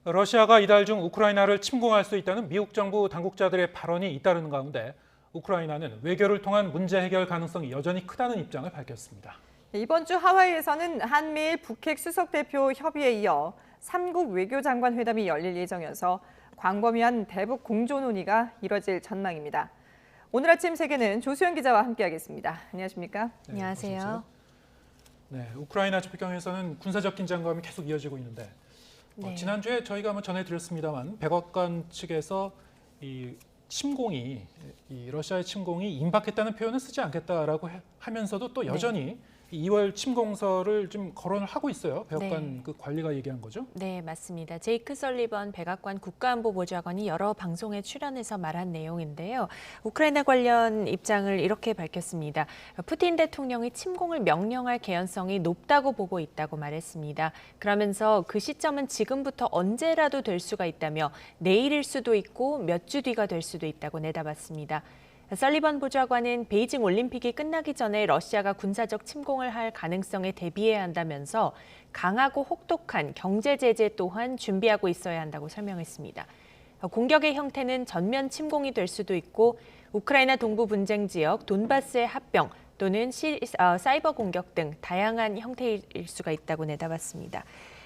러시아가 이달 중 우크라이나를 침공할 수 있다는 미국 정부 당국자들의 발언이 잇따르는 가운데 우크라이나는 외교를 통한 문제 해결 가능성이 여전히 크다는 입장을 밝혔습니다. 이번 주 하와이에서는 한미일 북핵 수석대표 협의에 이어 3국 외교장관 회담이 열릴 예정이어서 광범위한 대북 공조 논의가 이뤄질 전망입니다. 오늘 아침 세계는 조수영 기자와 함께하겠습니다. 안녕하십니까? 네, 안녕하세요. 네, 우크라이나 접경에서는 군사적 긴장감이 계속 이어지고 있는데 지난주에 저희가 한번 전해드렸습니다만 백악관 측에서 이 러시아의 침공이 임박했다는 표현을 쓰지 않겠다라고 하면서도 또 여전히 2월 침공설을 좀 거론을 하고 있어요. 백악관 그 관리가 얘기한 거죠? 네, 맞습니다. 제이크 설리번 백악관 국가안보보좌관이 여러 방송에 출연해서 말한 내용인데요. 우크라이나 관련 입장을 이렇게 밝혔습니다. 푸틴 대통령이 침공을 명령할 개연성이 높다고 보고 있다고 말했습니다. 그러면서 그 시점은 지금부터 언제라도 될 수가 있다며 내일일 수도 있고 몇 주 뒤가 될 수도 있다고 내다봤습니다. 설리번 보좌관은 베이징 올림픽이 끝나기 전에 러시아가 군사적 침공을 할 가능성에 대비해야 한다면서 강하고 혹독한 경제 제재 또한 준비하고 있어야 한다고 설명했습니다. 공격의 형태는 전면 침공이 될 수도 있고 우크라이나 동부 분쟁 지역 돈바스의 합병 또는 사이버 공격 등 다양한 형태일 수가 있다고 내다봤습니다.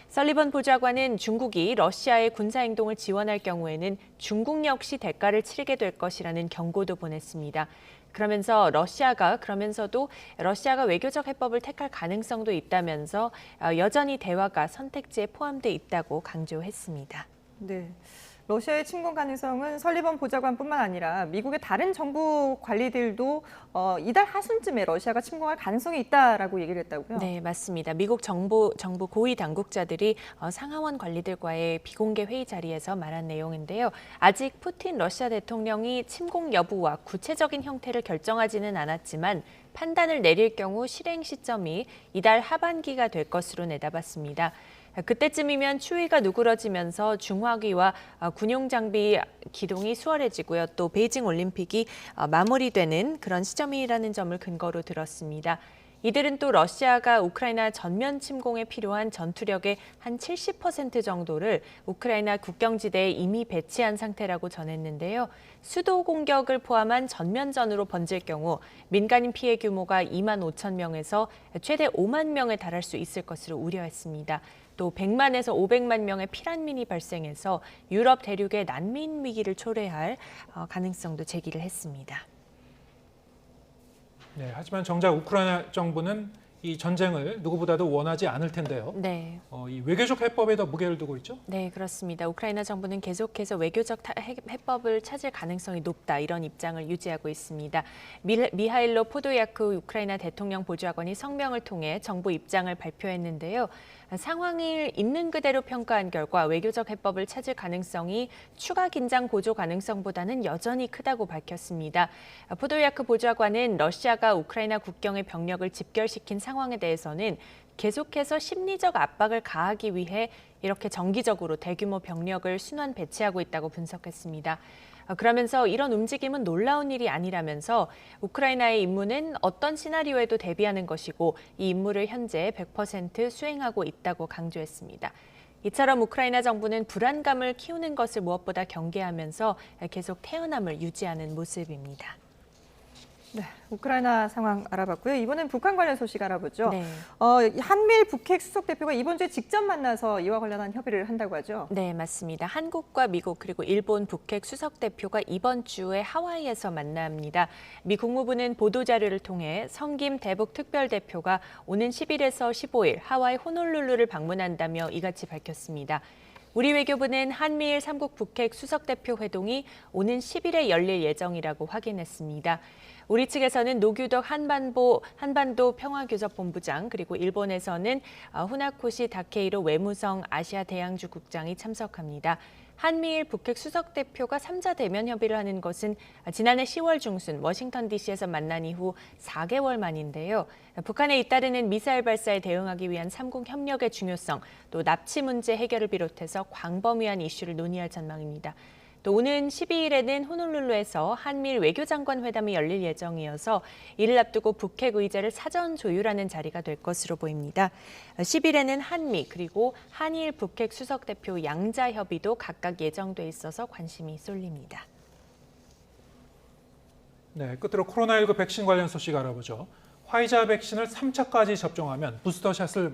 설리번 보좌관은 중국이 러시아의 군사행동을 지원할 경우에는 중국 역시 대가를 치르게 될 것이라는 경고도 보냈습니다. 그러면서도 러시아가 외교적 해법을 택할 가능성도 있다면서 여전히 대화가 선택지에 포함돼 있다고 강조했습니다. 네. 러시아의 침공 가능성은 설리번 보좌관뿐만 아니라 미국의 다른 정부 관리들도 이달 하순쯤에 러시아가 침공할 가능성이 있다라고 얘기를 했다고요? 네, 맞습니다. 미국 정부 고위 당국자들이 상하원 관리들과의 비공개 회의 자리에서 말한 내용인데요. 아직 푸틴 러시아 대통령이 침공 여부와 구체적인 형태를 결정하지는 않았지만 판단을 내릴 경우 실행 시점이 이달 하반기가 될 것으로 내다봤습니다. 그때쯤이면 추위가 누그러지면서 중화기와 군용 장비 기동이 수월해지고요. 또 베이징 올림픽이 마무리되는 그런 시점이라는 점을 근거로 들었습니다. 이들은 또 러시아가 우크라이나 전면 침공에 필요한 전투력의 한 70% 정도를 우크라이나 국경지대에 이미 배치한 상태라고 전했는데요. 수도 공격을 포함한 전면전으로 번질 경우 민간인 피해 규모가 2만 5천 명에서 최대 5만 명에 달할 수 있을 것으로 우려했습니다. 또 100만에서 500만 명의 피난민이 발생해서 유럽 대륙의 난민 위기를 초래할 가능성도 제기를 했습니다. 네, 하지만 정작 우크라이나 정부는 이 전쟁을 누구보다도 원하지 않을 텐데요. 네. 이 외교적 해법에 더 무게를 두고 있죠? 네, 그렇습니다. 우크라이나 정부는 계속해서 외교적 해법을 찾을 가능성이 높다 이런 입장을 유지하고 있습니다. 미하일로 포도야크 우크라이나 대통령 보좌관이 성명을 통해 정부 입장을 발표했는데요. 상황을 있는 그대로 평가한 결과 외교적 해법을 찾을 가능성이 추가 긴장 고조 가능성보다는 여전히 크다고 밝혔습니다. 포도야크 보좌관은 러시아가 우크라이나 국경의 병력을 집결시킨 상황에 대해서는 계속해서 심리적 압박을 가하기 위해 이렇게 정기적으로 대규모 병력을 순환 배치하고 있다고 분석했습니다. 그러면서 이런 움직임은 놀라운 일이 아니라면서 우크라이나의 임무는 어떤 시나리오에도 대비하는 것이고 이 임무를 현재 100% 수행하고 있다고 강조했습니다. 이처럼 우크라이나 정부는 불안감을 키우는 것을 무엇보다 경계하면서 계속 태연함을 유지하는 모습입니다. 네, 우크라이나 상황 알아봤고요. 이번엔 북한 관련 소식 알아보죠. 네. 한미일 북핵 수석 대표가 이번 주에 직접 만나서 이와 관련한 협의를 한다고 하죠. 네, 맞습니다. 한국과 미국 그리고 일본 북핵 수석 대표가 이번 주에 하와이에서 만납니다. 미 국무부는 보도자료를 통해 성김 대북 특별대표가 오는 10일에서 15일 하와이 호놀룰루를 방문한다며 이같이 밝혔습니다. 우리 외교부는 한미일 3국 북핵 수석 대표 회동이 오는 10일에 열릴 예정이라고 확인했습니다. 우리 측에서는 노규덕 한반도 평화교섭본부장 그리고 일본에서는 후나코시 다케이로 외무성 아시아 대양주 국장이 참석합니다. 한미일 북핵 수석 대표가 3자 대면 협의를 하는 것은 지난해 10월 중순 워싱턴 DC에서 만난 이후 4개월 만인데요. 북한에 잇따르는 미사일 발사에 대응하기 위한 3국 협력의 중요성, 또 납치 문제 해결을 비롯해서 광범위한 이슈를 논의할 전망입니다. 또 오는 12일에는 호놀룰루에서 한미일 외교장관 회담이 열릴 예정이어서 이를 앞두고 북핵 의제를 사전 조율하는 자리가 될 것으로 보입니다. 10일에는 한미 그리고 한일 북핵 수석대표 양자 협의도 각각 예정돼 있어서 관심이 쏠립니다. 네, 끝으로 코로나19 백신 관련 소식 알아보죠. 화이자 백신을 3차까지 접종하면 부스터샷을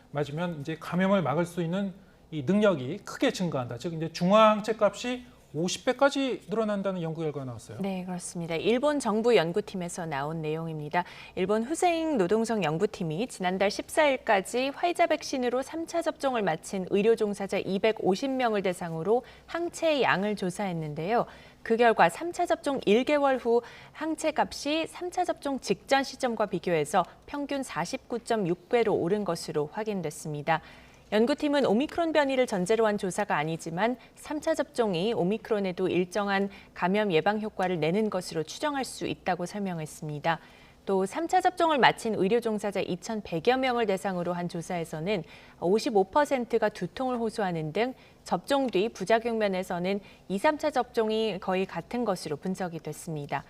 맞으면 이제 감염을 막을 수 있는 이 능력이 크게 증가한다. 즉 이제 중화항체 값이 50배까지 늘어난다는 연구 결과가 나왔어요. 네, 그렇습니다. 일본 정부 연구팀에서 나온 내용입니다. 일본 후세잉 노동성 연구팀이 지난달 14일까지 화이자 백신으로 3차 접종을 마친 의료 종사자 250명을 대상으로 항체의 양을 조사했는데요. 그 결과 3차 접종 1개월 후 항체 값이 3차 접종 직전 시점과 비교해서 평균 49.6배로 오른 것으로 확인됐습니다. 연구팀은 오미크론 변이를 전제로 한 조사가 아니지만 3차 접종이 오미크론에도 일정한 감염 예방 효과를 내는 것으로 추정할 수 있다고 설명했습니다. 또 3차 접종을 마친 의료 종사자 2,100여 명을 대상으로 한 조사에서는 55%가 두통을 호소하는 등 접종 뒤 부작용 면에서는 2, 3차 접종이 거의 같은 것으로 분석이 됐습니다.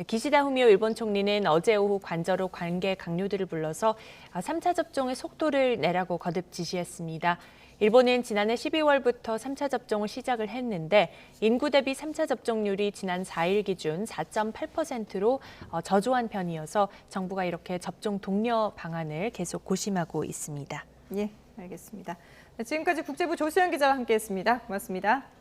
기시다 후미오 일본 총리는 어제 오후 관저로 관계 강요들을 불러서 3차 접종의 속도를 내라고 거듭 지시했습니다. 일본은 지난해 12월부터 3차 접종을 시작을 했는데 인구 대비 3차 접종률이 지난 4일 기준 4.8%로 저조한 편이어서 정부가 이렇게 접종 독려 방안을 계속 고심하고 있습니다. 예, 알겠습니다. 지금까지 국제부 조수연 기자와 함께했습니다. 고맙습니다.